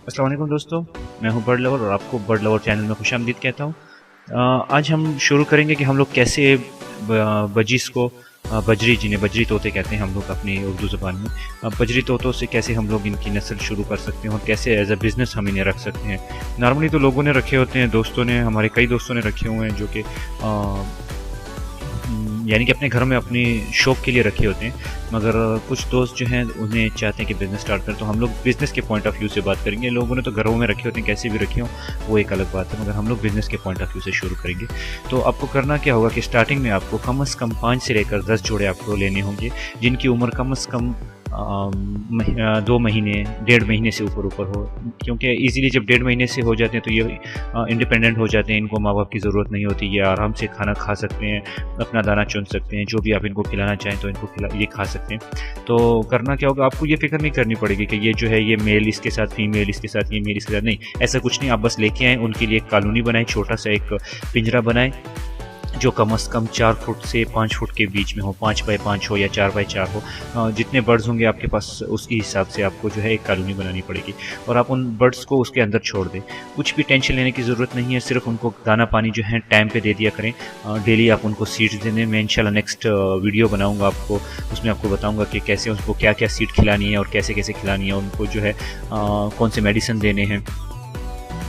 अस्सलाम वालेकुम दोस्तों, मैं हूं बर्ड लवर और आपको बर्ड लवर चैनल में खुशामदीद कहता हूं। आज हम शुरू करेंगे कि हम लोग कैसे बजीज़ को बजरी, जिन्हें बजरी तोते कहते हैं हम लोग अपनी उर्दू ज़बान में, बजरी तोतों से कैसे हम लोग इनकी नस्ल शुरू कर सकते हैं और कैसे एज अ बिज़नेस हम इन्हें रख सकते हैं। नॉर्मली तो लोगों ने रखे होते हैं, दोस्तों ने, हमारे कई दोस्तों ने रखे हुए हैं जो कि यानी कि अपने घर में अपनी शौक के लिए रखे होते हैं, मगर कुछ दोस्त जो हैं उन्हें चाहते हैं कि बिज़नेस स्टार्ट करें। तो हम लोग बिज़नेस के पॉइंट ऑफ व्यू से बात करेंगे। लोगों ने तो घरों में रखे होते हैं, कैसे भी रखे हों, वो एक अलग बात है, मगर हम लोग बिज़नेस के पॉइंट ऑफ व्यू से शुरू करेंगे। तो आपको करना क्या होगा कि स्टार्टिंग में आपको कम से कम 5 से लेकर 10 जोड़े आपको लेने होंगे, जिनकी उम्र कम से कम 2 महीने, 1.5 महीने से ऊपर हो, क्योंकि इजीली जब 1.5 महीने से हो जाते हैं तो ये इंडिपेंडेंट हो जाते हैं। इनको माँ बाप की ज़रूरत नहीं होती, ये आराम से खाना खा सकते हैं, अपना दाना चुन सकते हैं, जो भी आप इनको खिलाना चाहें तो इनको ये खा सकते हैं। तो करना क्या होगा, आपको ये फिक्र नहीं करनी पड़ेगी कि ये जो है ये मेल इसके साथ फीमेल, इसके साथ ये मेल इसके साथ, नहीं, ऐसा कुछ नहीं। आप बस लेके आएँ, उनके लिए एक कॉलोनी बनाएं, छोटा सा एक पिंजरा बनाएं जो कम से कम 4 फुट से 5 फुट के बीच में हो, 5 बाय 5 हो या 4 बाय 4 हो। जितने बर्ड्स होंगे आपके पास उसके हिसाब से आपको जो है एक कॉलोनी बनानी पड़ेगी और आप उन बर्ड्स को उसके अंदर छोड़ दें। कुछ भी टेंशन लेने की ज़रूरत नहीं है, सिर्फ उनको दाना पानी जो है टाइम पे दे दिया करें। डेली आप उनको सीड्स देने, मैं इंशाल्लाह नेक्स्ट वीडियो बनाऊँगा आपको, उसमें आपको बताऊँगा कि कैसे उनको क्या क्या सीड खिलानी है और कैसे कैसे खिलानी है, उनको जो है कौन से मेडिसिन देने हैं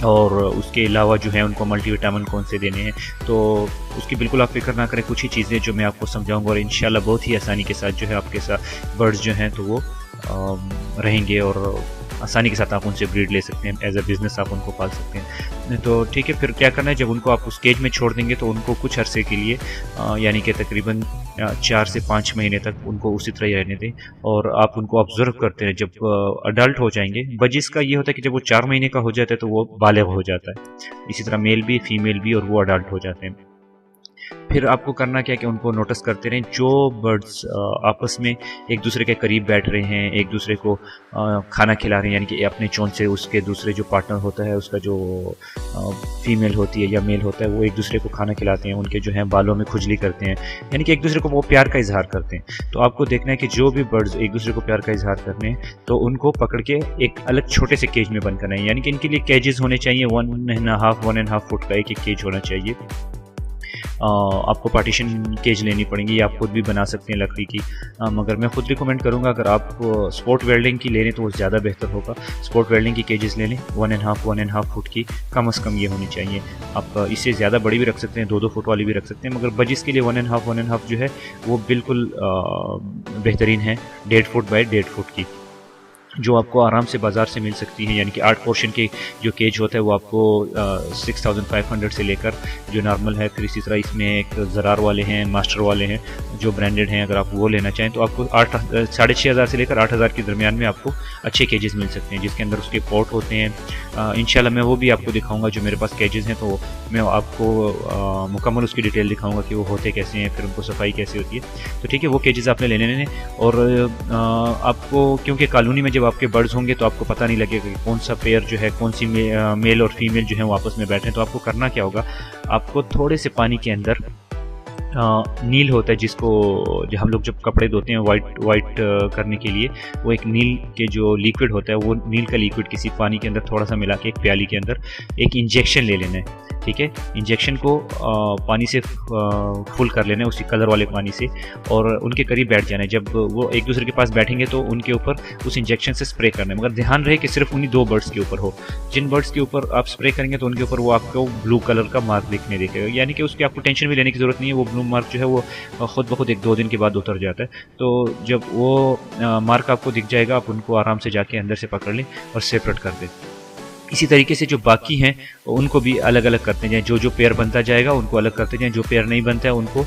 और उसके अलावा जो है उनको मल्टीविटामिन कौन से देने हैं। तो उसकी बिल्कुल आप फिक्र ना करें, कुछ ही चीज़ें जो मैं आपको समझाऊंगा और इंशाल्लाह बहुत ही आसानी के साथ जो है आपके साथ बर्ड्स जो हैं तो वो रहेंगे और आसानी के साथ आप उनसे ब्रीड ले सकते हैं, एज अ बिज़नेस आप उनको पाल सकते हैं। तो ठीक है, फिर क्या करना है, जब उनको आप उस केज में छोड़ देंगे तो उनको कुछ अरसे के लिए यानी कि तकरीबन 4 से 5 महीने तक उनको उसी तरह ही रहने दें और आप उनको ऑब्जर्व करते हैं। जब अडल्ट हो जाएंगे, बजिस का ये होता है कि जब वो 4 महीने का हो जाता है तो वो बालिग हो जाता है, इसी तरह मेल भी फीमेल भी, और वो अडल्ट हो जाते हैं। फिर आपको करना क्या है कि उनको नोटिस करते रहें, जो बर्ड्स आपस में एक दूसरे के करीब बैठ रहे हैं, एक दूसरे को खाना खिला रहे हैं, यानी कि अपने चोंच से उसके दूसरे जो पार्टनर होता है उसका जो फीमेल होती है या मेल होता है वो एक दूसरे को खाना खिलाते हैं, उनके जो है बालों में खुजली करते हैं, यानी कि एक दूसरे को वो प्यार का इजहार करते हैं। तो आपको देखना है कि जो भी बर्ड्स एक दूसरे को प्यार का इजहार करने हैं तो उनको पकड़ के एक अलग छोटे से केज में बंद करना है, यानी कि इनके लिए केजेस होने चाहिए 1.5 फुट का एक केज होना चाहिए। आपको पार्टीशन केज लेनी पड़ेंगी, आप खुद भी बना सकते हैं लकड़ी की, मगर मैं खुद रिकमेंड करूंगा अगर आप स्पोर्ट वेल्डिंग की ले लें तो वो ज़्यादा बेहतर होगा। स्पोर्ट वेल्डिंग की केजेस ले लें, 1.5 फुट की कम से कम ये होनी चाहिए। आप इससे ज़्यादा बड़ी भी रख सकते हैं, 2-2 फुट वाली भी रख सकते हैं, मगर बजिस के लिए 1.5 जो है वो बिल्कुल बेहतरीन है, 1.5 फुट बाय 1.5 फुट की, जो आपको आराम से बाज़ार से मिल सकती है। यानी कि 8 पोर्शन के जो केज होता है वो आपको 6500 से लेकर जो नॉर्मल है, फिर इसी तरह इसमें एक ज़रार वाले हैं, मास्टर वाले हैं जो ब्रांडेड हैं, अगर आप वो लेना चाहें तो आपको 6,500 से लेकर 8,000 के दरमियान में आपको अच्छे केजेस मिल सकते हैं, जिसके अंदर उसके पॉट होते हैं। इंशाल्लाह मैं वो भी आपको दिखाऊंगा, जो मेरे पास केजेस हैं तो मैं आपको मुकम्मल उसकी डिटेल दिखाऊंगा कि वो होते कैसे हैं, फिर उनको सफाई कैसे होती है। तो ठीक है, वो केजेस आपने लेने हैं और आपको, क्योंकि कॉलोनी में जब आपके बर्ड्स होंगे तो आपको पता नहीं लगेगा कि कौन सा पेयर जो है, कौन सी मेल और फीमेल जो है वो आपस में बैठे हैं। तो आपको करना क्या होगा, आपको थोड़े से पानी के अंदर नील होता है, जिसको जो हम लोग जब कपड़े धोते हैं वाइट करने के लिए, वो एक नील के जो लिक्विड होता है, वो नील का लिक्विड किसी पानी के अंदर थोड़ा सा मिला के एक प्याली के अंदर एक इंजेक्शन ले लेना है। ठीक है, इंजेक्शन को पानी से फुल कर लेना है, उसी कलर वाले पानी से, और उनके करीब बैठ जाना है। जब वो एक दूसरे के पास बैठेंगे तो उनके ऊपर उस इंजेक्शन से स्प्रे करना है, मगर ध्यान रहे कि सिर्फ उन्हीं 2 बर्ड्स के ऊपर हो। जिन बर्ड्स के ऊपर आप स्प्रे करेंगे तो उनके ऊपर वो आपको ब्लू कलर का मार्क दिखने देखेगा, यानी कि उसकी आपको टेंशन भी लेने की ज़रूरत नहीं है। वो ब्लू मार्क जो है वो खुद ब खुद 1-2 दिन के बाद उतर जाता है। तो जब वो मार्क आपको दिख जाएगा, आप उनको आराम से जाके अंदर से पकड़ लें और सेपरेट कर दें। इसी तरीके से जो बाकी हैं उनको भी अलग अलग करते जाएं, जो पेयर बनता जाएगा उनको अलग करते जाएं, जो पेयर नहीं बनता है उनको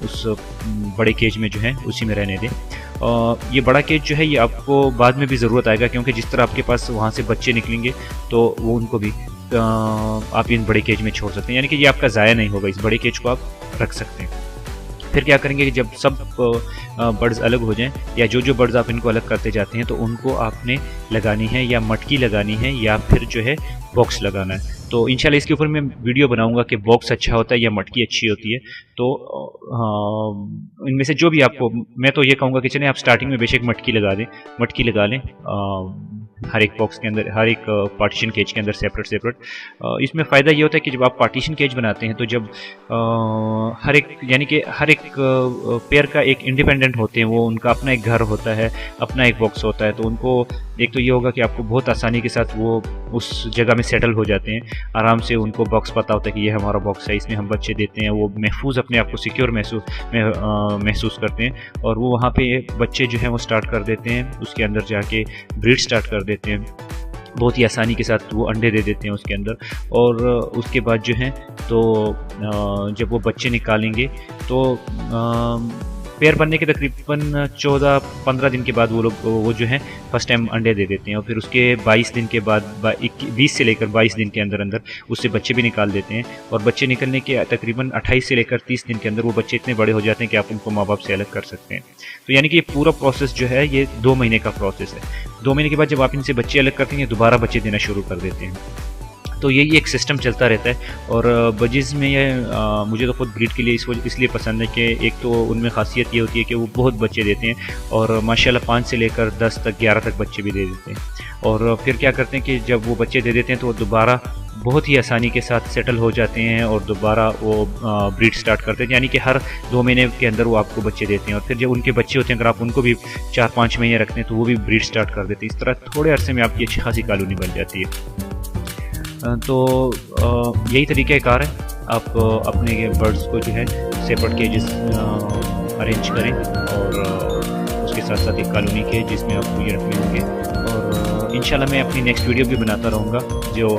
उस बड़े केज में जो है उसी में रहने दें। ये बड़ा केज जो है ये आपको बाद में भी ज़रूरत आएगा, क्योंकि जिस तरह आपके पास वहाँ से बच्चे निकलेंगे तो वो उनको भी आप इन बड़े केज में छोड़ सकते हैं, यानी कि ये आपका ज़ाया नहीं होगा, इस बड़े केज को आप रख सकते हैं। फिर क्या करेंगे कि जब सब बर्ड्स अलग हो जाएं, या जो बर्ड्स आप इनको अलग करते जाते हैं तो उनको आपने लगानी है या मटकी लगानी है या फिर जो है बॉक्स लगाना है। तो इंशाल्लाह इसके ऊपर मैं वीडियो बनाऊंगा कि बॉक्स अच्छा होता है या मटकी अच्छी होती है। तो इनमें से जो भी आपको, मैं तो ये कहूँगा कि चलें आप स्टार्टिंग में बेशक मटकी लगा दें, मटकी लगा लें। हर एक बॉक्स के अंदर, हर एक पार्टीशन केज के अंदर सेपरेट। इसमें फ़ायदा ये होता है कि जब आप पार्टीशन केज बनाते हैं तो जब हर एक, यानी कि हर एक पेयर का एक इंडिपेंडेंट होते हैं, वो उनका अपना एक घर होता है, अपना एक बॉक्स होता है, तो उनको एक तो ये होगा कि आपको बहुत आसानी के साथ वो उस जगह में सेटल हो जाते हैं, आराम से उनको बॉक्स पता होता है कि ये हमारा बॉक्स है, इसमें हम बच्चे देते हैं, वो महफूज अपने आप को सिक्योर महसूस करते हैं, और वो वहाँ पे बच्चे जो हैं वो स्टार्ट कर देते हैं, उसके अंदर जाके ब्रीड स्टार्ट कर देते हैं, बहुत ही आसानी के साथ वो अंडे दे देते हैं उसके अंदर। और उसके बाद जो है तो जब वो बच्चे निकालेंगे तो पेयर बनने के तकरीबन 14-15 दिन के बाद वो जो है फर्स्ट टाइम अंडे दे देते हैं, और फिर उसके 22 दिन के बाद 20 से लेकर 22 दिन के अंदर अंदर उससे बच्चे भी निकाल देते हैं, और बच्चे निकलने के तकरीबन 28 से लेकर 30 दिन के अंदर वो बच्चे इतने बड़े हो जाते हैं कि आप उनको माँ बाप से अलग कर सकते हैं। तो यानी कि ये पूरा प्रोसेस जो है ये 2 महीने का प्रोसेस है। 2 महीने के बाद जब आप इनसे बच्चे अलग करते हैं, दोबारा बच्चे देना शुरू कर देते हैं। तो यही एक सिस्टम चलता रहता है। और बजीज़ में ये मुझे तो खुद ब्रीड के लिए इसलिए पसंद है कि एक तो उनमें खासियत ये होती है कि वो बहुत बच्चे देते हैं, और माशाल्लाह 5 से लेकर 10 तक 11 तक बच्चे भी दे देते हैं। और फिर क्या करते हैं कि जब वो बच्चे दे देते हैं तो वो दोबारा बहुत ही आसानी के साथ सेटल हो जाते हैं, और दोबारा वो ब्रीड स्टार्ट करते हैं, यानी कि हर 2 महीने के अंदर वो आपको बच्चे देते हैं। और फिर जब उनके बच्चे होते हैं, अगर आप उनको भी 4-5 महीने रखते हैं तो वो भी ब्रीड स्टार्ट कर देते हैं। इस तरह थोड़े अरसे में आपकी अच्छी खासी कॉलोनी बन जाती है। तो यही तरीक़ाकार है, आप अपने बर्ड्स को जो है सेपरेट केजेस अरेंज करें, और उसके साथ साथ एक कॉलोनी के जिसमें आपको ये रखने होंगे। और इंशाल्लाह मैं अपनी नेक्स्ट वीडियो भी बनाता रहूँगा, जो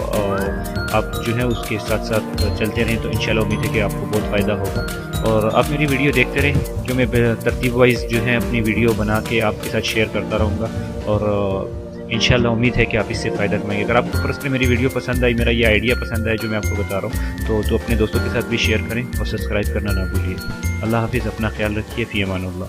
आप जो है उसके साथ साथ चलते रहें, तो इंशाल्लाह उम्मीद है कि आपको बहुत फ़ायदा होगा। और आप मेरी वीडियो देखते रहें, जो मैं तरतीब वाइज जो है अपनी वीडियो बना के आपके साथ शेयर करता रहूँगा, और इंशाल्लाह उम्मीद है कि आप इससे फ़ायदा कमाएंगे। अगर आपको पर्सनली मेरी वीडियो पसंद आई, मेरा ये आइडिया पसंद आया जो मैं आपको बता रहा हूँ, तो अपने दोस्तों के साथ भी शेयर करें, और सब्सक्राइब करना ना भूलिए। अल्लाह हाफिज़, अपना ख्याल रखिए, फ़ी अमानुल्लाह।